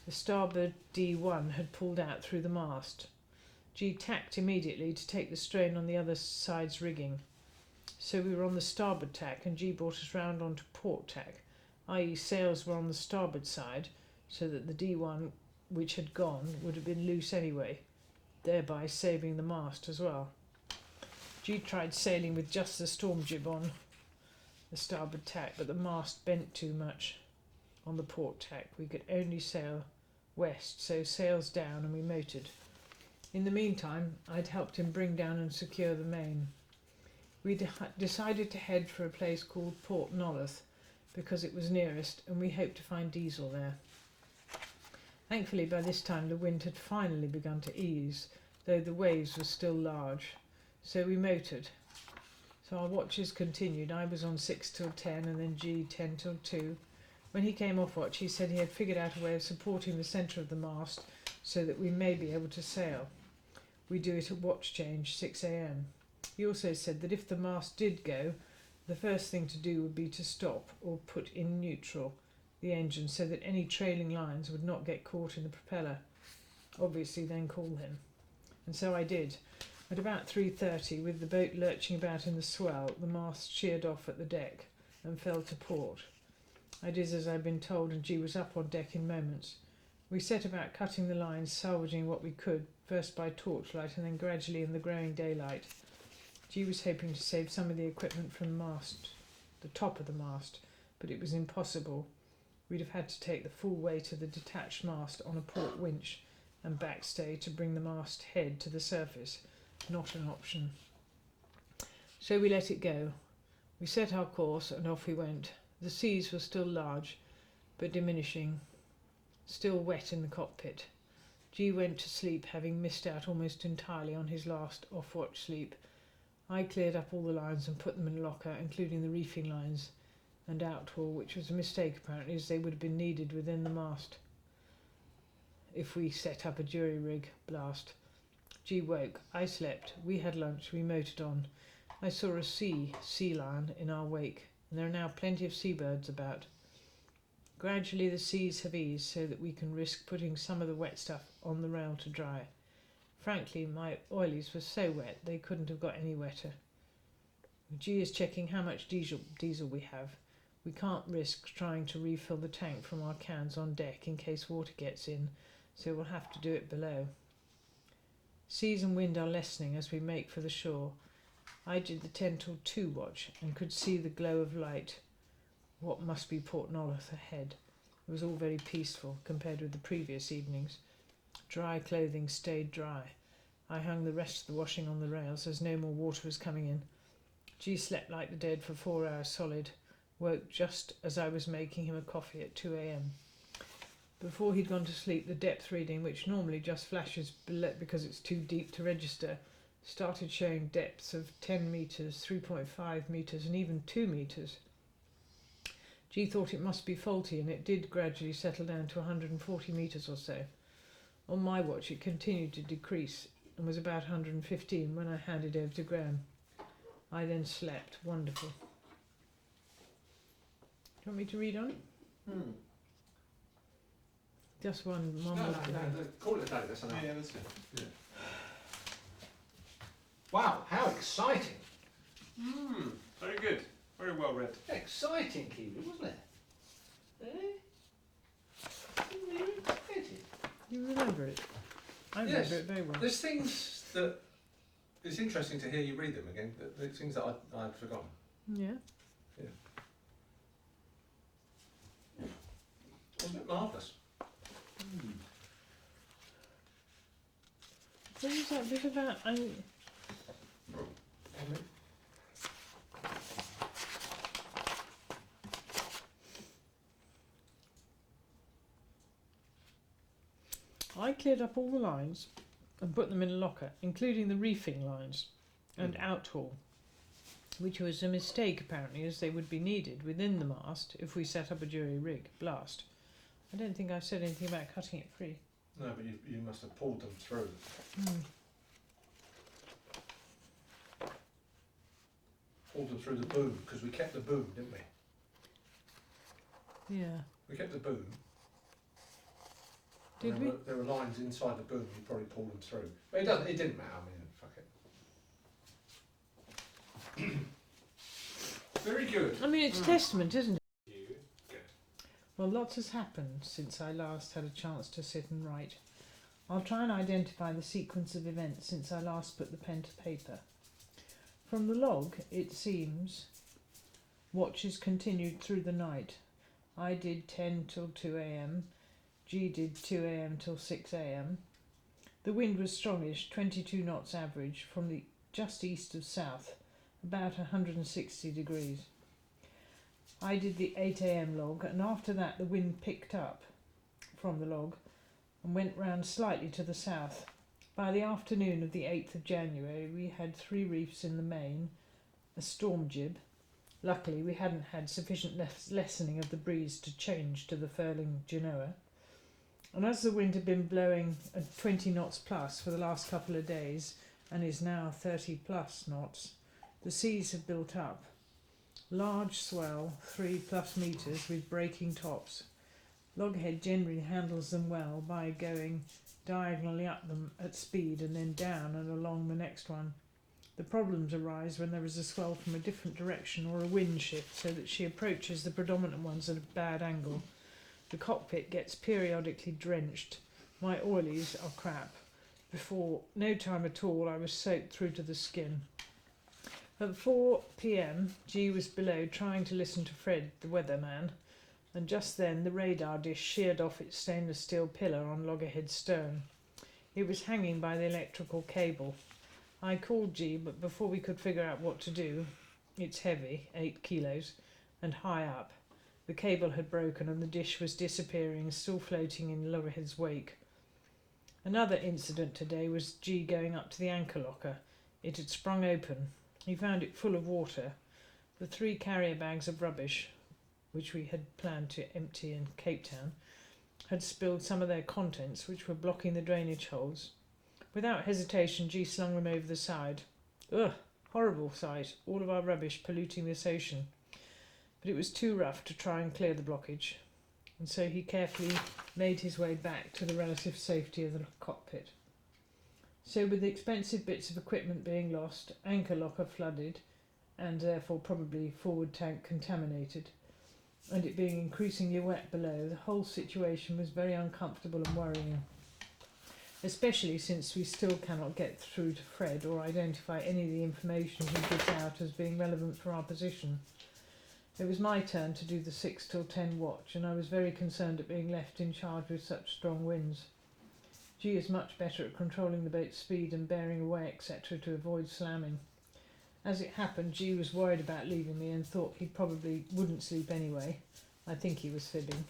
The starboard D1 had pulled out through the mast. G tacked immediately to take the strain on the other side's rigging. So we were on the starboard tack and G brought us round onto port tack, i.e. sails were on the starboard side, so that the D1, which had gone, would have been loose anyway, thereby saving the mast as well. G tried sailing with just the storm jib on the starboard tack, but the mast bent too much on the port tack. We could only sail west, so sails down and we motored. In the meantime, I'd helped him bring down and secure the main. We decided to head for a place called Port Nolloth because it was nearest and we hoped to find diesel there. Thankfully by this time the wind had finally begun to ease, though the waves were still large, so we motored. So our watches continued. I was on 6 till 10 and then G 10 till 2. When he came off watch he said he had figured out a way of supporting the centre of the mast so that we may be able to sail. We do it at watch change, 6 a.m. He also said that if the mast did go, the first thing to do would be to stop or put in neutral the engine so that any trailing lines would not get caught in the propeller. Obviously then call him. And so I did. At about 3:30, with the boat lurching about in the swell, the mast sheared off at the deck and fell to port. I did as I'd been told and G was up on deck in moments. We set about cutting the lines, salvaging what we could, first by torchlight and then gradually in the growing daylight. G was hoping to save some of the equipment from the mast, the top of the mast, but it was impossible. We'd have had to take the full weight of the detached mast on a port winch and backstay to bring the mast head to the surface. Not an option. So we let it go. We set our course and off we went. The seas were still large, but diminishing. Still wet in the cockpit. G went to sleep, having missed out almost entirely on his last off-watch sleep. I cleared up all the lines and put them in a locker, including the reefing lines and outhaul, which was a mistake apparently, as they would have been needed within the mast if we set up a jury rig blast. G woke. I slept. We had lunch. We motored on. I saw a sea lion in our wake, and there are now plenty of seabirds about. Gradually the seas have eased so that we can risk putting some of the wet stuff on the rail to dry. Frankly, my oilies were so wet they couldn't have got any wetter. G is checking how much diesel we have. We can't risk trying to refill the tank from our cans on deck in case water gets in, so we'll have to do it below. Seas and wind are lessening as we make for the shore. I did the 10 till 2 watch and could see the glow of light. What must be Port Nolloth ahead. It was all very peaceful compared with the previous evenings. Dry clothing stayed dry. I hung the rest of the washing on the rails as no more water was coming in. G slept like the dead for 4 hours solid. Woke just as I was making him a coffee at 2 a.m. Before he'd gone to sleep, the depth reading, which normally just flashes because it's too deep to register, started showing depths of 10 metres, 3.5 metres and even 2 metres. G thought it must be faulty and it did gradually settle down to 140 metres or so. On my watch it continued to decrease and was about 115 when I handed over to Graham. I then slept. Wonderful. Do you want me to read on? Just one No, more. call it a day, that's enough. Yeah, that's good. Yeah. Wow, how exciting! Very good. Very well read. Exciting, Kiwi, wasn't it? You read it. You remember it? I remember Yes. it very well. There's things that it's interesting to hear you read them again. There's things that I'd forgotten. Yeah. Wasn't it marvellous? What was that bit about? I cleared up all the lines and put them in a locker, including the reefing lines and outhaul, which was a mistake apparently, as they would be needed within the mast if we set up a jury rig blast. I don't think I said anything about cutting it free. No, but you must have pulled them through. Pulled them through the boom, because we kept the boom, didn't we? Yeah. We kept the boom. Did And we? there were lines inside the boom. You probably pulled them through. But it doesn't. It didn't matter. I mean, fuck it. Very good. I mean, it's testament, isn't it? You. Good. Well, lots has happened since I last had a chance to sit and write. I'll try and identify the sequence of events since I last put the pen to paper. From the log, it seems watches continued through the night. I did 10 till 2 a.m. G did 2 a.m. till 6 a.m. The wind was strongish, 22 knots average, from the just east of south, about 160 degrees. I did the 8 a.m. log, and after that the wind picked up from the log and went round slightly to the south. By the afternoon of the 8th of January we had 3 reefs in the main, a storm jib. Luckily we hadn't had sufficient lessening of the breeze to change to the furling Genoa. And as the wind had been blowing at 20 knots plus for the last couple of days and is now 30 plus knots, the seas have built up. Large swell, 3+ metres with breaking tops. Loggerhead generally handles them well by going diagonally up them at speed and then down and along the next one. The problems arise when there is a swell from a different direction or a wind shift so that she approaches the predominant ones at a bad angle. The cockpit gets periodically drenched. My oilies are crap. Before no time at all I was soaked through to the skin. At 4 p.m. G was below trying to listen to Fred, the weatherman, and just then the radar dish sheared off its stainless steel pillar on Loggerhead's stern. It was hanging by the electrical cable. I called G, but before we could figure out what to do, it's heavy, 8 kilos, and high up. The cable had broken and the dish was disappearing, still floating in Loggerhead's wake. Another incident today was G going up to the anchor locker. It had sprung open. He found it full of water. The 3 carrier bags of rubbish, which we had planned to empty in Cape Town, had spilled some of their contents, which were blocking the drainage holes. Without hesitation, G slung them over the side. Ugh, horrible sight, all of our rubbish polluting this ocean. But it was too rough to try and clear the blockage, and so he carefully made his way back to the relative safety of the cockpit. So with the expensive bits of equipment being lost, anchor locker flooded, and therefore probably forward tank contaminated, and it being increasingly wet below, the whole situation was very uncomfortable and worrying, especially since we still cannot get through to Fred or identify any of the information he gives out as being relevant for our position. It was my turn to do the 6 till 10 watch, and I was very concerned at being left in charge with such strong winds. G is much better at controlling the boat's speed and bearing away, etc., to avoid slamming. As it happened, G was worried about leaving me and thought he probably wouldn't sleep anyway. I think he was fibbing.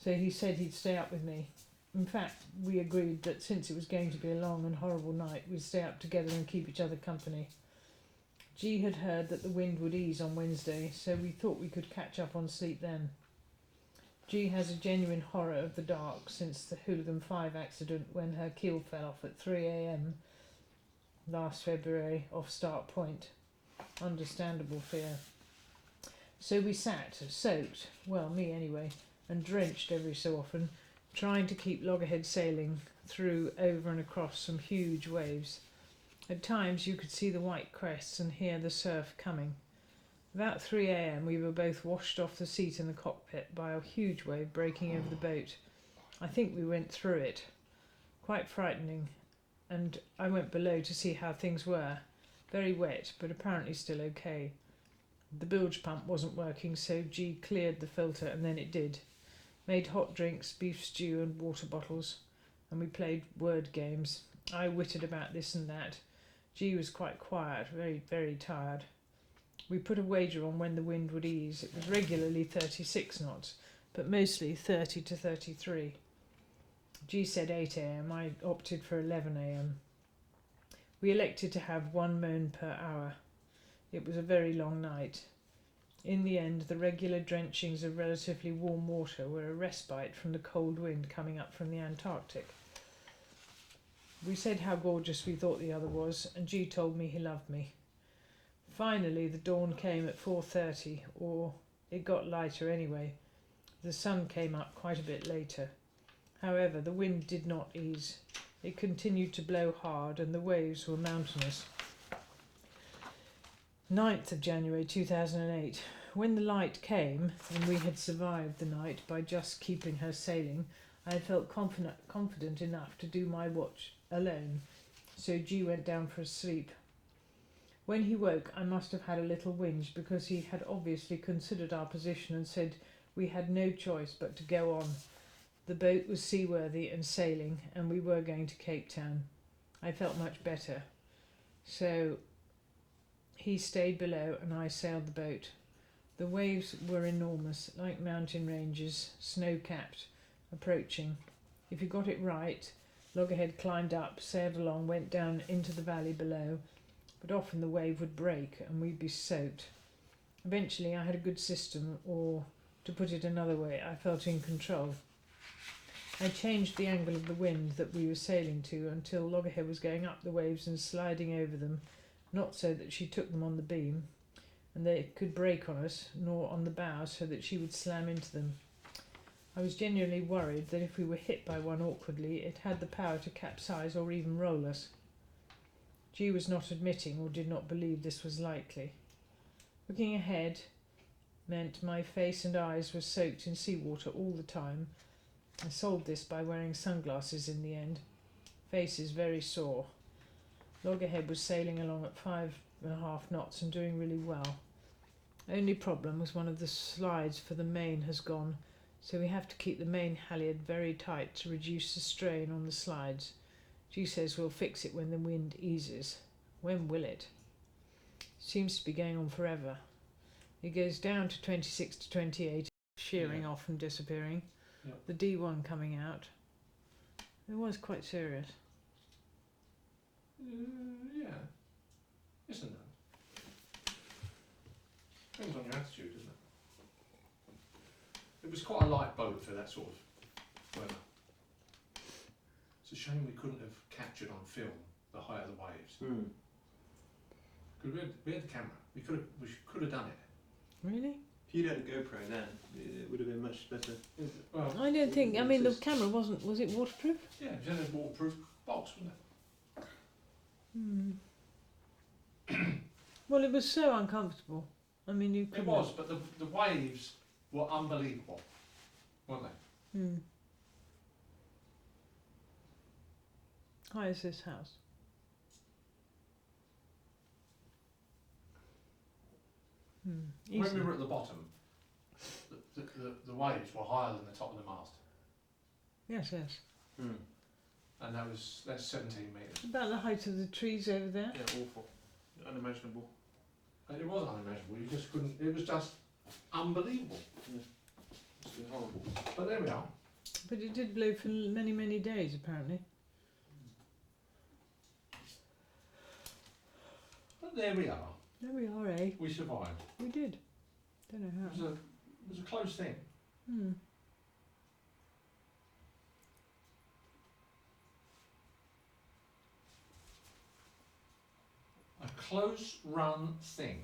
So he said he'd stay up with me. In fact, we agreed that since it was going to be a long and horrible night, we'd stay up together and keep each other company. G had heard that the wind would ease on Wednesday, so we thought we could catch up on sleep then. G has a genuine horror of the dark since the Hooligan 5 accident when her keel fell off at 3 a.m. last February off Start Point. Understandable fear. So we sat, soaked, well, me anyway, and drenched every so often, trying to keep Loggerhead sailing through, over and across some huge waves. At times you could see the white crests and hear the surf coming. About 3 a.m. we were both washed off the seat in the cockpit by a huge wave breaking over the boat. I think we went through it. Quite frightening, and I went below to see how things were. Very wet, but apparently still okay. The bilge pump wasn't working, so G cleared the filter, and then it did. Made hot drinks, beef stew and water bottles, and we played word games. I witted about this and that. G was quite quiet, very, very tired. We put a wager on when the wind would ease. It was regularly 36 knots, but mostly 30 to 33. G said 8 a.m. I opted for 11 a.m. We elected to have 1 moan per hour. It was a very long night. In the end, the regular drenchings of relatively warm water were a respite from the cold wind coming up from the Antarctic. We said how gorgeous we thought the other was, and G told me he loved me. Finally, the dawn came at 4:30, or it got lighter anyway. The sun came up quite a bit later. However, the wind did not ease. It continued to blow hard and the waves were mountainous. 9th of January 2008. When the light came and we had survived the night by just keeping her sailing, I had felt confident enough to do my watch alone, so G went down for a sleep. When he woke, I must have had a little whinge because he had obviously considered our position and said we had no choice but to go on. The boat was seaworthy and sailing, and we were going to Cape Town. I felt much better. So he stayed below and I sailed the boat. The waves were enormous, like mountain ranges, snow-capped, approaching. If you got it right, loggerhead climbed up, sailed along, went down into the valley below, but often the wave would break and we'd be soaked. Eventually I had a good system, or to put it another way, I felt in control. I changed the angle of the wind that we were sailing to until loggerhead was going up the waves and sliding over them, not so that she took them on the beam and they could break on us, nor on the bow so that she would slam into them. I was genuinely worried that if we were hit by one awkwardly, it had the power to capsize or even roll us. G was not admitting or did not believe this was likely. Looking ahead meant my face and eyes were soaked in seawater all the time. I solved this by wearing sunglasses in the end. Face is very sore. Loggerhead was sailing along at 5.5 knots and doing really well. Only problem was one of the slides for the main has gone, so we have to keep the main halyard very tight to reduce the strain on the slides. G says we'll fix it when the wind eases. When will it? Seems to be going on forever. It goes down to 26 to 28, shearing off and disappearing. Yep. The D1 coming out. It was quite serious. Yeah. Isn't it? Depends on your attitude, doesn't it? It was quite a light boat for that sort of weather. It's a shame we couldn't have captured on film the height of the waves. Because we had the camera. We could have done it. Really? If you'd had a GoPro then, it would have been much better. Well, I don't think. I mean, the camera wasn't. Was it waterproof? yeah, it was in a waterproof box, wasn't it? Well, it was so uncomfortable. I mean, you It couldn't. was, but the waves were unbelievable, weren't they? How is this house? When we were at the bottom, the waves were higher than the top of the mast, Yes, yes. and that's 17 metres. About the height of the trees over there. Yeah, awful. Unimaginable. And it was unimaginable. You just couldn't. It was just unbelievable. It's been horrible. But there we are. But it did blow for many, many days, apparently. But there we are. There we are, eh? We survived. We did. Don't know how. It was a close thing. A close run thing.